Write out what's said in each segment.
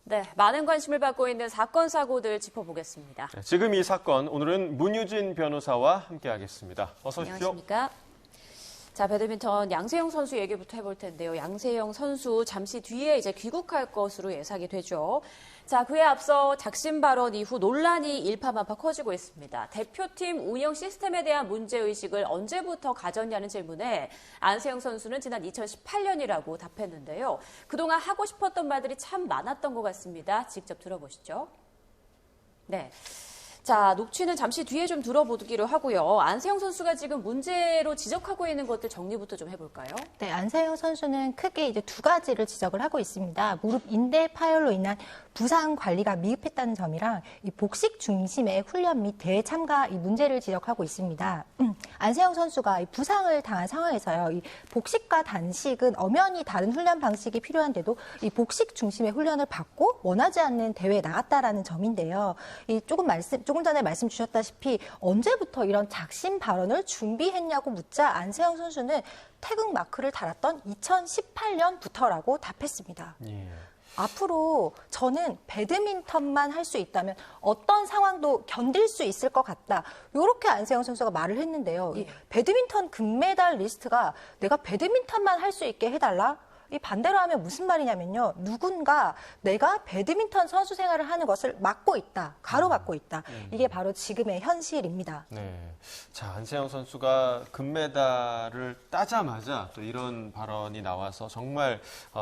네, 많은 관심을 받고 있는 사건, 사고들 짚어보겠습니다. 네, 지금 이 사건, 오늘은 문유진 변호사와 함께하겠습니다. 어서 오십시오. 안녕하십니까? 자, 배드민턴 양세형 선수 얘기부터 해볼 텐데요. 양세형 선수 잠시 뒤에 이제 귀국할 것으로 예상이 되죠. 자, 그에 앞서 작심 발언 이후 논란이 일파만파 커지고 있습니다. 대표팀 운영 시스템에 대한 문제의식을 언제부터 가졌냐는 질문에 안세형 선수는 지난 2018년이라고 답했는데요. 그동안 하고 싶었던 말들이 참 많았던 것 같습니다. 직접 들어보시죠. 네. 자, 녹취는 잠시 뒤에 좀 들어보기로 하고요. 안세형 선수가 지금 문제로 지적하고 있는 것들 정리부터 좀 해볼까요? 네, 안세형 선수는 크게 이제 두 가지를 지적을 하고 있습니다. 무릎 인대 파열로 인한 부상 관리가 미흡했다는 점이랑 이 복식 중심의 훈련 및 대회 참가 이 문제를 지적하고 있습니다. 안세형 선수가 이 부상을 당한 상황에서요, 이 복식과 단식은 엄연히 다른 훈련 방식이 필요한데도 이 복식 중심의 훈련을 받고 원하지 않는 대회에 나갔다라는 점인데요. 이 조금 전에 말씀 주셨다시피 언제부터 이런 작심 발언을 준비했냐고 묻자 안세형 선수는 태극 마크를 달았던 2018년부터라고 답했습니다. 예. 앞으로 저는 배드민턴만 할 수 있다면 어떤 상황도 견딜 수 있을 것 같다. 이렇게 안세형 선수가 말을 했는데요. 이 배드민턴 금메달 리스트가 내가 배드민턴만 할 수 있게 해달라? 이 반대로 하면 무슨 말이냐면요. 누군가 내가 배드민턴 선수 생활을 하는 것을 막고 있다. 가로막고 있다. 이게 바로 지금의 현실입니다. 네. 자, 안세형 선수가 금메달을 따자마자 또 이런 발언이 나와서 정말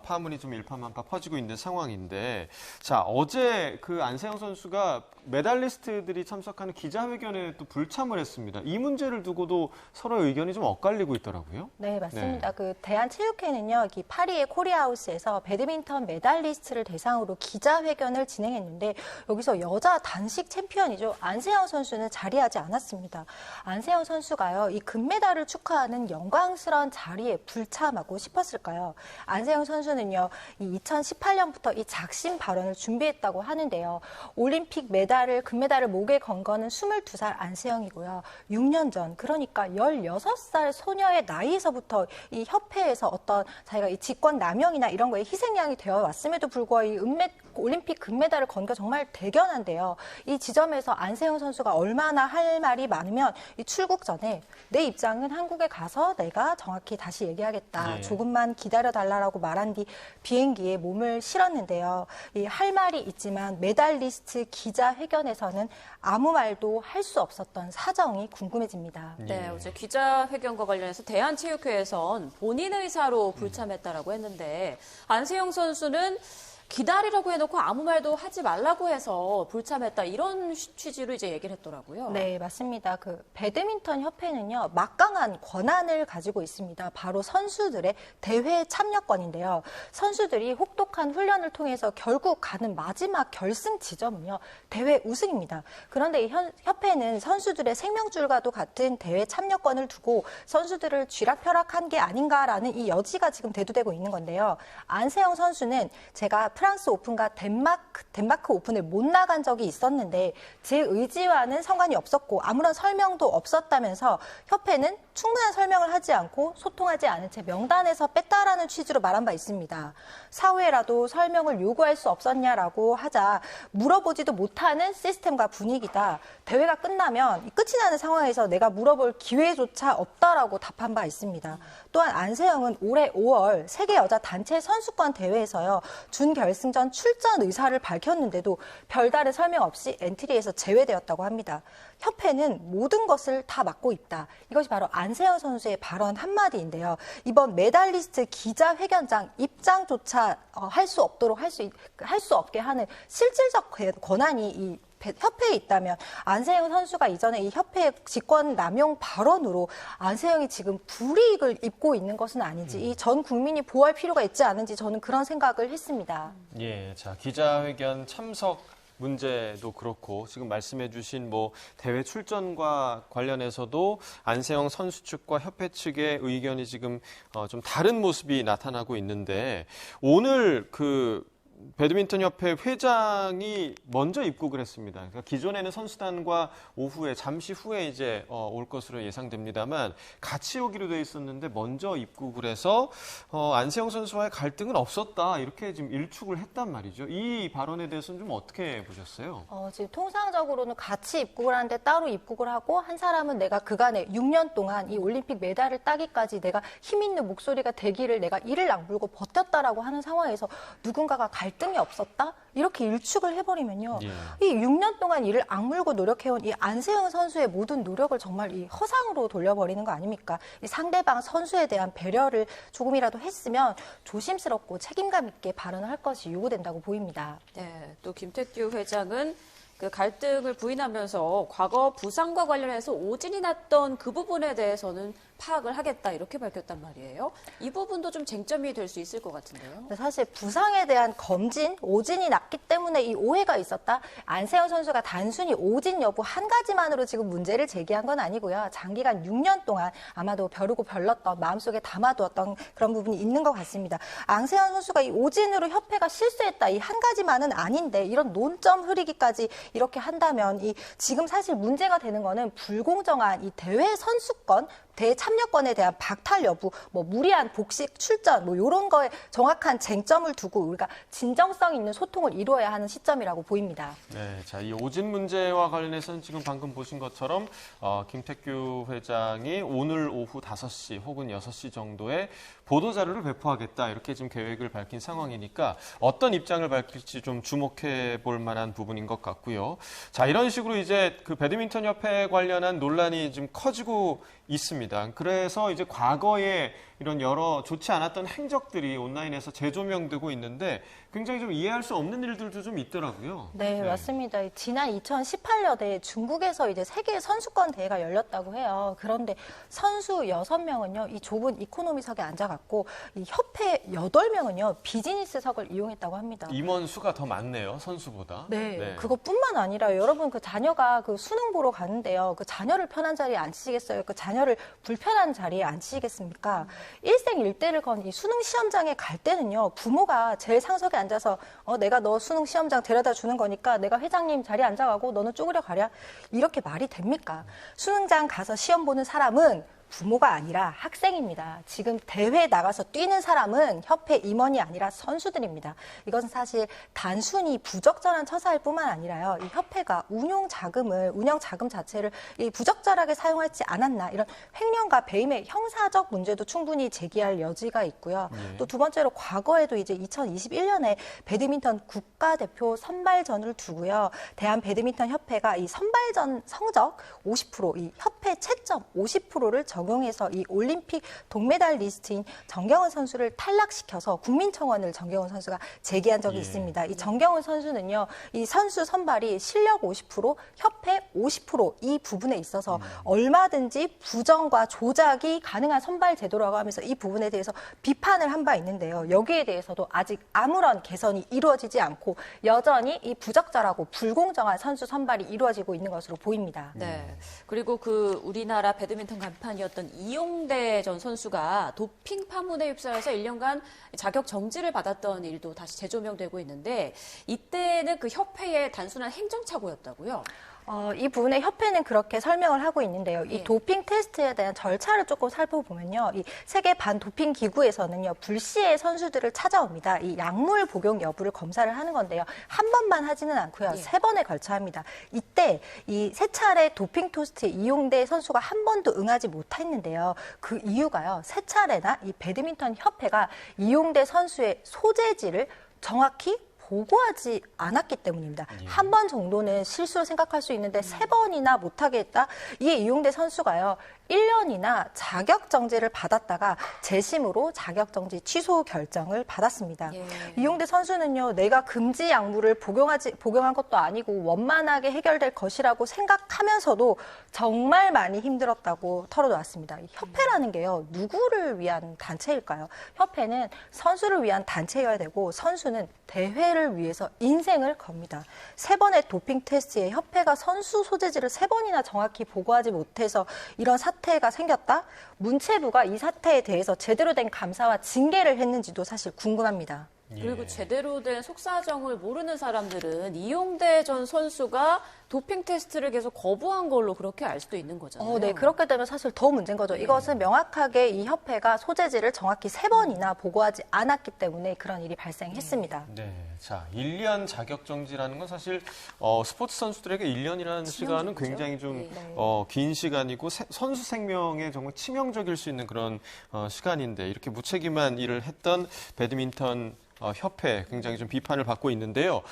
파문이 좀 일파만파 퍼지고 있는 상황인데, 자, 어제 그 안세형 선수가 메달리스트들이 참석하는 기자회견에 또 불참을 했습니다. 이 문제를 두고도 서로 의견이 좀 엇갈리고 있더라고요. 네, 맞습니다. 그 대한체육회는요, 파리의 코리아하우스에서 배드민턴 메달리스트를 대상으로 기자회견을 진행했는데 여기서 여자 단식 챔피언이죠. 안세형 선수는 자리하지 않았습니다. 안세형 선수가요, 이 금메달을 축하하는 영광스러운 자리에 불참하고 싶었을까요? 안세형 선수는요, 이 2018년부터 이 작심 발언을 준비했다고 하는데요. 올림픽 금메달을 목에 건 거는 22살 안세형이고요. 6년 전, 그러니까 16살 소녀의 나이에서부터 이 협회에서 어떤 자기가 이 직권 남용이나 이런 거에 희생양이 되어 왔음에도 불구하고 이 올림픽 금메달을 건 게 정말 대견한데요. 이 지점에서 안세형 선수가 얼마나 할 말이 많으면 이 출국 전에 내 입장은 한국에 가서 내가 정확히 다시 얘기하겠다. 네. 조금만 기다려달라고 말한 뒤 비행기에 몸을 실었는데요. 이 할 말이 있지만 메달리스트 기자회견에서는 아무 말도 할 수 없었던 사정이 궁금해집니다. 네, 어제 기자회견과 관련해서 대한체육회에선 본인 의사로 불참했다라고 했는데 안세형 선수는 기다리라고 해놓고 아무 말도 하지 말라고 해서 불참했다 이런 취지로 이제 얘기를 했더라고요. 네, 맞습니다. 그 배드민턴 협회는요, 막강한 권한을 가지고 있습니다. 바로 선수들의 대회 참여권인데요. 선수들이 혹독한 훈련을 통해서 결국 가는 마지막 결승 지점은요, 대회 우승입니다. 그런데 이 협회는 선수들의 생명줄과도 같은 대회 참여권을 두고 선수들을 쥐락펴락한 게 아닌가라는 이 여지가 지금 대두되고 있는 건데요. 안세형 선수는 제가 프랑스 오픈과 덴마크 오픈을 못 나간 적이 있었는데 제 의지와는 상관이 없었고 아무런 설명도 없었다면서 협회는 충분한 설명을 하지 않고 소통하지 않은 채 명단에서 뺐다라는 취지로 말한 바 있습니다. 사후에라도 설명을 요구할 수 없었냐라고 하자 물어보지도 못하는 시스템과 분위기다. 대회가 끝나면 끝이 나는 상황에서 내가 물어볼 기회조차 없다라고 답한 바 있습니다. 또한 안세형은 올해 5월 세계 여자 단체 선수권 대회에서요. 준결승전 출전 의사를 밝혔는데도 별다른 설명 없이 엔트리에서 제외되었다고 합니다. 협회는 모든 것을 다 막고 있다. 이것이 바로 안세형 선수의 발언 한마디인데요. 이번 메달리스트 기자회견장 입장조차 할 수 없게 하는 실질적 권한이 이 협회에 있다면 안세형 선수가 이전에 이 협회의 직권 남용 발언으로 안세형이 지금 불이익을 입고 있는 것은 아닌지 이 전 국민이 보호할 필요가 있지 않은지 저는 그런 생각을 했습니다. 예, 자, 기자회견 참석 문제도 그렇고 지금 말씀해 주신 대회 출전과 관련해서도 안세형 선수 측과 협회 측의 의견이 지금 좀 다른 모습이 나타나고 있는데 오늘 배드민턴 협회 회장이 먼저 입국을 했습니다. 그러니까 기존에는 선수단과 오후에 잠시 후에 이제 올 것으로 예상됩니다만 같이 오기로 돼 있었는데 먼저 입국을 해서 안세영 선수와의 갈등은 없었다 이렇게 지금 일축을 했단 말이죠. 이 발언에 대해서는 좀 어떻게 보셨어요? 지금 통상적으로는 같이 입국을 하는데 따로 입국을 하고 한 사람은 내가 그간에 6년 동안 이 올림픽 메달을 따기까지 내가 힘 있는 목소리가 되기를 내가 이를 악물고 버텼다라고 하는 상황에서 누군가가 갈등이 없었다? 이렇게 일축을 해버리면요. 예. 이 6년 동안 이를 악물고 노력해온 이 안세영 선수의 모든 노력을 정말 이 허상으로 돌려버리는 거 아닙니까? 이 상대방 선수에 대한 배려를 조금이라도 했으면 조심스럽고 책임감 있게 발언을 할 것이 요구된다고 보입니다. 네, 또 김태규 회장은 그 갈등을 부인하면서 과거 부상과 관련해서 오진이 났던 그 부분에 대해서는 파악을 하겠다 이렇게 밝혔단 말이에요. 이 부분도 좀 쟁점이 될 수 있을 것 같은데요. 사실 부상에 대한 검진, 오진이 났기 때문에 이 오해가 있었다. 안세영 선수가 단순히 오진 여부 한 가지만으로 지금 문제를 제기한 건 아니고요. 장기간 6년 동안 아마도 벼르고 별렀던 마음속에 담아두었던 그런 부분이 있는 것 같습니다. 안세영 선수가 이 오진으로 협회가 실수했다. 이 한 가지만은 아닌데 이런 논점 흐리기까지 이렇게 한다면 이 지금 사실 문제가 되는 거는 불공정한 이 대회 선수권 대참여권에 대한 박탈 여부, 무리한 복식 출전, 이런 거에 정확한 쟁점을 두고 우리가 진정성 있는 소통을 이루어야 하는 시점이라고 보입니다. 네, 자, 이 오진 문제와 관련해서는 지금 방금 보신 것처럼 김태규 회장이 오늘 오후 5시 혹은 6시 정도에 보도자료를 배포하겠다 이렇게 지금 계획을 밝힌 상황이니까 어떤 입장을 밝힐지 좀 주목해 볼 만한 부분인 것 같고요. 자, 이런 식으로 이제 그 배드민턴 협회 관련한 논란이 지금 커지고 있습니다. 그래서 이제 과거에 이런 여러 좋지 않았던 행적들이 온라인에서 재조명되고 있는데 굉장히 좀 이해할 수 없는 일들도 좀 있더라고요. 네, 맞습니다. 지난 2018년에 중국에서 이제 세계 선수권 대회가 열렸다고 해요. 그런데 선수 6명은요, 이 좁은 이코노미석에 앉아갔고, 이 협회 8명은요, 비즈니스석을 이용했다고 합니다. 임원 수가 더 많네요, 선수보다. 네, 그것뿐만 아니라 여러분 그 자녀가 그 수능 보러 가는데요. 그 자녀를 편한 자리에 앉히시겠어요? 그 자녀를 불편한 자리에 앉히시겠습니까? 일생일대를 건 이 수능 시험장에 갈 때는요, 부모가 제일 상석에 앉아서 내가 너 수능 시험장 데려다 주는 거니까 내가 회장님 자리에 앉아가고 너는 쪼그려 가랴. 이렇게 말이 됩니까? 수능장 가서 시험 보는 사람은 부모가 아니라 학생입니다. 지금 대회에 나가서 뛰는 사람은 협회 임원이 아니라 선수들입니다. 이것은 사실 단순히 부적절한 처사일 뿐만 아니라요. 이 협회가 운영 자금 자체를 이 부적절하게 사용하지 않았나 이런 횡령과 배임의 형사적 문제도 충분히 제기할 여지가 있고요. 또 두 번째로 과거에도 이제 2021년에 배드민턴 국가대표 선발전을 두고요. 대한배드민턴협회가 이 선발전 성적 50%, 이 협회 채점 50%를 적용해서 이 올림픽 동메달 리스트인 정경훈 선수를 탈락시켜서 국민청원을 정경훈 선수가 제기한 적이 있습니다. 이 정경훈 선수는요, 이 선수 선발이 실력 50%, 협회 50%이 부분에 있어서 얼마든지 부정과 조작이 가능한 선발 제도라고 하면서 이 부분에 대해서 비판을 한 바 있는데요. 여기에 대해서도 아직 아무런 개선이 이루어지지 않고 여전히 이 부적절하고 불공정한 선수 선발이 이루어지고 있는 것으로 보입니다. 네. 그리고 그 우리나라 배드민턴 간판이었던 이용대 전 선수가 도핑 파문에 휩싸여서 1년간 자격 정지를 받았던 일도 다시 재조명되고 있는데 이때는 그 협회의 단순한 행정착오였다고요? 이 부분에 협회는 그렇게 설명을 하고 있는데요. 이 도핑 테스트에 대한 절차를 조금 살펴보면요. 이 세계 반도핑 기구에서는요, 불시에 선수들을 찾아옵니다. 이 약물 복용 여부를 검사를 하는 건데요. 한 번만 하지는 않고요. 3번에 걸쳐 합니다. 이때 이 3차례 도핑 테스트에 이용대 선수가 한 번도 응하지 못했는데요. 그 이유가요. 3차례나 이 배드민턴 협회가 이용대 선수의 소재지를 정확히 보고하지 않았기 때문입니다. 한 번 정도는 실수로 생각할 수 있는데 3번이나 못하게 했다? 이에 이용대 선수가요. 1년이나 자격정지를 받았다가 재심으로 자격정지 취소 결정을 받았습니다. 이용대 선수는요, 내가 금지 약물을 복용한 것도 아니고 원만하게 해결될 것이라고 생각하면서도 정말 많이 힘들었다고 털어놓았습니다. 협회라는 게요, 누구를 위한 단체일까요? 협회는 선수를 위한 단체여야 되고 선수는 대회를 위해서 인생을 겁니다. 3번의 도핑 테스트에 협회가 선수 소재지를 3번이나 정확히 보고하지 못해서 이런 사태가 생겼다? 문체부가 이 사태에 대해서 제대로 된 감사와 징계를 했는지도 사실 궁금합니다. 그리고 예. 제대로 된 속사정을 모르는 사람들은 이용대 전 선수가 도핑 테스트를 계속 거부한 걸로 그렇게 알 수도 있는 거잖아요. 네, 그렇게 되면 사실 더 문제인 거죠. 이것은 명확하게 이 협회가 소재지를 정확히 3번이나 보고하지 않았기 때문에 그런 일이 발생했습니다. 네. 자, 1년 자격 정지라는 건 사실 스포츠 선수들에게 1년이라는 시간은 치명적이죠. 굉장히 좀 네. 긴 시간이고 선수 생명에 정말 치명적일 수 있는 그런 시간인데 이렇게 무책임한 일을 했던 배드민턴 협회 굉장히 좀 비판을 받고 있는데요.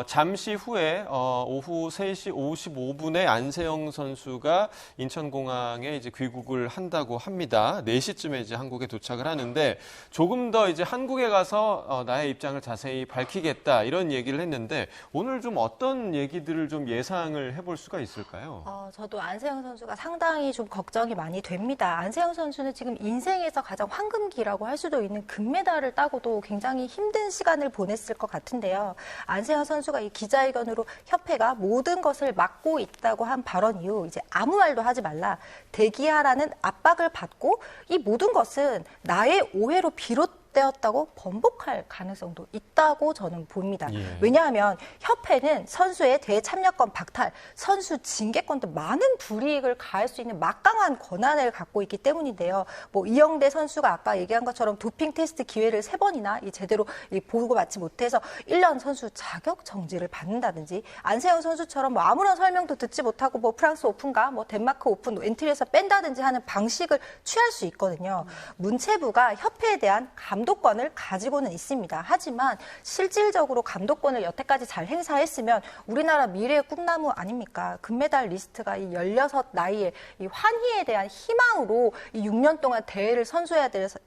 잠시 후에 오후 3시 55분에 안세영 선수가 인천공항에 이제 귀국을 한다고 합니다. 4시쯤에 이제 한국에 도착을 하는데 조금 더 이제 한국에 가서 나의 입장을 자세히 밝히겠다 이런 얘기를 했는데 오늘 좀 어떤 얘기들을 좀 예상을 해볼 수가 있을까요? 저도 안세영 선수가 상당히 좀 걱정이 많이 됩니다. 안세영 선수는 지금 인생에서 가장 황금기라고 할 수도 있는 금메달을 따고도 굉장히 힘든 시간을 보냈을 것 같은데요. 안세영 선수가 이 기자회견으로 협회가 모든 것을 막고 있다고 한 발언 이후 이제 아무 말도 하지 말라, 대기하라는 압박을 받고 이 모든 것은 나의 오해로 비롯되었다고 번복할 가능성도 있다고 저는 봅니다. 예. 왜냐하면 협회는 선수의 대참여권 박탈, 선수 징계권 등 많은 불이익을 가할 수 있는 막강한 권한을 갖고 있기 때문인데요. 뭐 이영대 선수가 아까 얘기한 것처럼 도핑 테스트 기회를 3번이나 제대로 보고받지 못해서 1년 선수 자격 정지를 받는다든지, 안세영 선수처럼 뭐 아무런 설명도 듣지 못하고 뭐 프랑스 오픈과 뭐 덴마크 오픈 엔트리에서 뺀다든지 하는 방식을 취할 수 있거든요. 문체부가 협회에 대한 감독권을 가지고는 있습니다. 하지만 실질적으로 감독권을 여태까지 잘 행사했으면 우리나라 미래의 꿈나무 아닙니까? 금메달 리스트가 이 16 나이에 이 환희에 대한 희망으로 이 6년 동안 대회를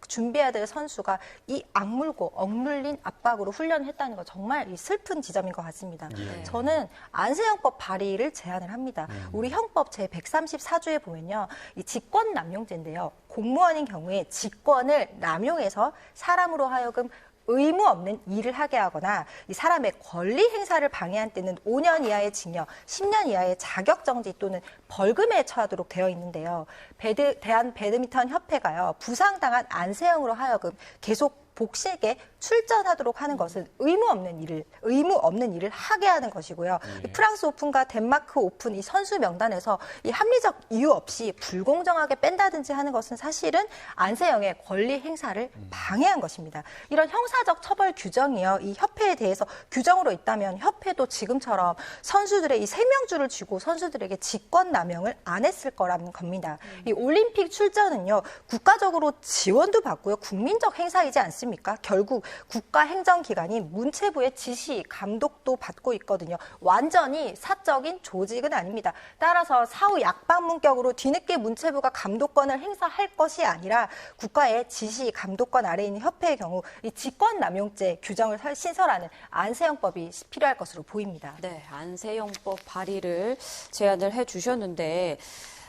준비해야 될 선수가 이 악물고 억눌린 압박으로 훈련했다는 거 정말 이 슬픈 지점인 것 같습니다. 예. 저는 안세영법 발의를 제안을 합니다. 우리 형법 제 134조에 보면요, 이 직권 남용죄인데요. 공무원인 경우에 직권을 남용해서 사람으로 하여금 의무 없는 일을 하게 하거나 이 사람의 권리 행사를 방해한 때는 5년 이하의 징역, 10년 이하의 자격정지 또는 벌금에 처하도록 되어 있는데요. 대한배드민턴 협회가요, 부상당한 안세영으로 하여금 계속 복식에 출전하도록 하는 것은 의무 없는 일을 하게 하는 것이고요. 이 프랑스 오픈과 덴마크 오픈 이 선수 명단에서 이 합리적 이유 없이 불공정하게 뺀다든지 하는 것은 사실은 안세영의 권리 행사를 방해한 것입니다. 이런 형사적 처벌 규정이요, 이 협회에 대해서 규정으로 있다면 협회도 지금처럼 선수들의 이 생명줄을 쥐고 선수들에게 직권 남용을 안 했을 거라는 겁니다. 이 올림픽 출전은요, 국가적으로 지원도 받고요, 국민적 행사이지 않습니까? 결국 국가행정기관인 문체부의 지시, 감독도 받고 있거든요. 완전히 사적인 조직은 아닙니다. 따라서 사후 약방문격으로 뒤늦게 문체부가 감독권을 행사할 것이 아니라 국가의 지시, 감독권 아래에 있는 협회의 경우 이 직권남용죄 규정을 신설하는 안세영법이 필요할 것으로 보입니다. 네, 안세영법 발의를 제안을 해주셨는데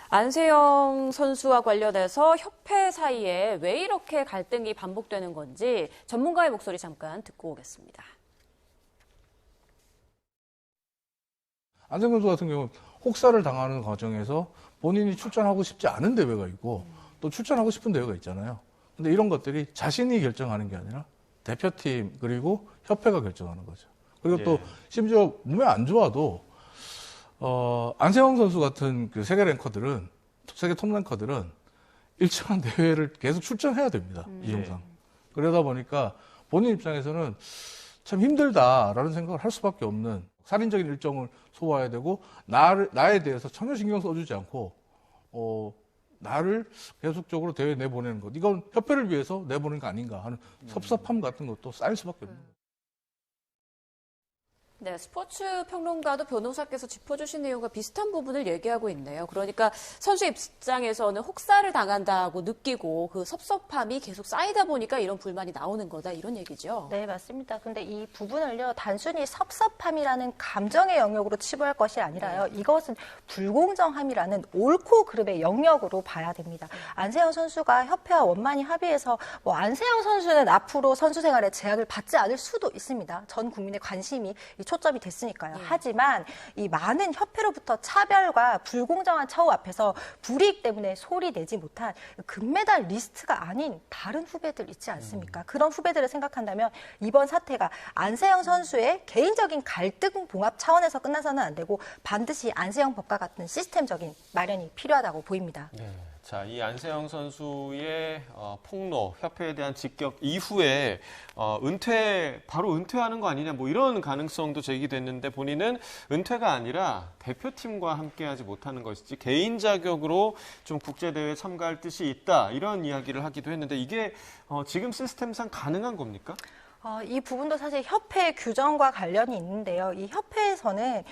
안세영 선수와 관련해서 협회 사이에 왜 이렇게 갈등이 반복되는 건지 전문가의 목소리 잠깐 듣고 오겠습니다. 안세영 선수 같은 경우는 혹사를 당하는 과정에서 본인이 출전하고 싶지 않은 대회가 있고 또 출전하고 싶은 대회가 있잖아요. 근데 이런 것들이 자신이 결정하는 게 아니라 대표팀 그리고 협회가 결정하는 거죠. 그리고 또 심지어 몸에 안 좋아도 안세영 선수 같은 그 세계 톱 랭커들은 일정한 대회를 계속 출전해야 됩니다. 이정상. 그러다 보니까 본인 입장에서는 참 힘들다라는 생각을 할 수밖에 없는, 살인적인 일정을 소화해야 되고 나에 대해서 전혀 신경 써주지 않고 나를 계속적으로 대회에 내보내는 것, 이건 협회를 위해서 내보내는 거 아닌가 하는 섭섭함 같은 것도 쌓일 수밖에 없는 거예요. 네, 스포츠 평론가도 변호사께서 짚어주신 내용과 비슷한 부분을 얘기하고 있네요. 그러니까 선수 입장에서는 혹사를 당한다고 느끼고 그 섭섭함이 계속 쌓이다 보니까 이런 불만이 나오는 거다, 이런 얘기죠. 네, 맞습니다. 근데 이 부분을요, 단순히 섭섭함이라는 감정의 영역으로 치부할 것이 아니라요, 이것은 불공정함이라는 옳고 그름의 영역으로 봐야 됩니다. 안세영 선수가 협회와 원만히 합의해서 뭐 안세영 선수는 앞으로 선수 생활에 제약을 받지 않을 수도 있습니다. 전 국민의 관심이 이 초점이 됐으니까요. 하지만 이 많은 협회로부터 차별과 불공정한 처우 앞에서 불이익 때문에 소리 내지 못한 금메달 리스트가 아닌 다른 후배들 있지 않습니까? 그런 후배들을 생각한다면 이번 사태가 안세영 선수의 개인적인 갈등 봉합 차원에서 끝나서는 안 되고 반드시 안세영 법과 같은 시스템적인 마련이 필요하다고 보입니다. 네. 자, 이 안세영 선수의 폭로, 협회에 대한 직격 이후에 바로 은퇴하는 거 아니냐, 뭐 이런 가능성도 제기됐는데 본인은 은퇴가 아니라 대표팀과 함께하지 못하는 것이지 개인 자격으로 좀 국제대회에 참가할 뜻이 있다, 이런 이야기를 하기도 했는데 이게 지금 시스템상 가능한 겁니까? 이 부분도 사실 협회 규정과 관련이 있는데요. 이 협회에서는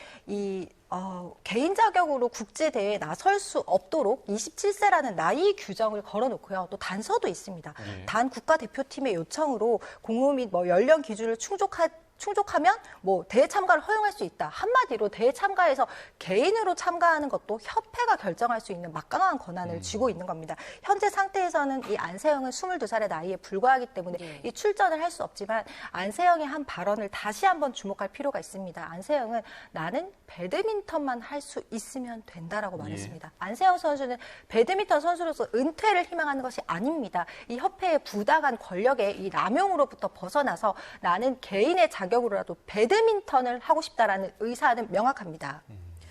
개인 자격으로 국제대회에 나설 수 없도록 27세라는 나이 규정을 걸어놓고요. 또 단서도 있습니다. 단 국가대표팀의 요청으로 공무 및 연령 기준을 충족하면 대회 참가를 허용할 수 있다. 한마디로 대회 참가에서 개인으로 참가하는 것도 협회가 결정할 수 있는 막강한 권한을 쥐고 있는 겁니다. 현재 상태에서는 이 안세영은 22살의 나이에 불과하기 때문에 이 출전을 할 수 없지만 안세영의 한 발언을 다시 한번 주목할 필요가 있습니다. 안세영은 나는 배드민턴만 할 수 있으면 된다라고 말했습니다. 안세영 선수는 배드민턴 선수로서 은퇴를 희망하는 것이 아닙니다. 이 협회의 부당한 권력의 이 남용으로부터 벗어나서 나는 개인의 자격으로라도 배드민턴을 하고 싶다라는 의사는 명확합니다.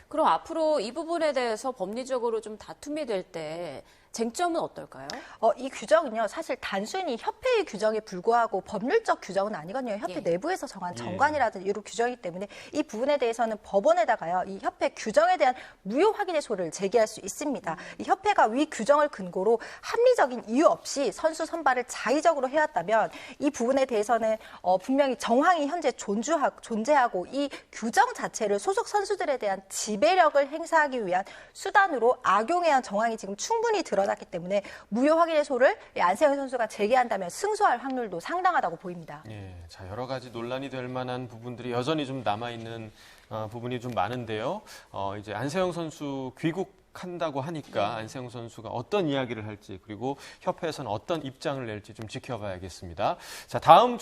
그럼 앞으로 이 부분에 대해서 법리적으로 좀 다툼이 될 때 쟁점은 어떨까요? 이 규정은요, 사실 단순히 협회의 규정에 불구하고 법률적 규정은 아니거든요. 협회 내부에서 정한 정관이라든지 이런 규정이기 때문에 이 부분에 대해서는 법원에다가요, 이 협회 규정에 대한 무효 확인의 소를 제기할 수 있습니다. 이 협회가 위 규정을 근거로 합리적인 이유 없이 선수 선발을 자의적으로 해왔다면 이 부분에 대해서는 분명히 정황이 현재 존재하고 이 규정 자체를 소속 선수들에 대한 지배력을 행사하기 위한 수단으로 악용해야 한 정황이 지금 충분히 드러났기 때문에 무효 확인의 소를 안세영 선수가 제기한다면 승소할 확률도 상당하다고 보입니다. 예, 자, 여러 가지 논란이 될 만한 부분들이 여전히 좀 남아있는 부분이 좀 많은데요. 이제 안세영 선수 귀국한다고 하니까 안세영 선수가 어떤 이야기를 할지, 그리고 협회에서는 어떤 입장을 낼지 좀 지켜봐야겠습니다. 자, 다음 주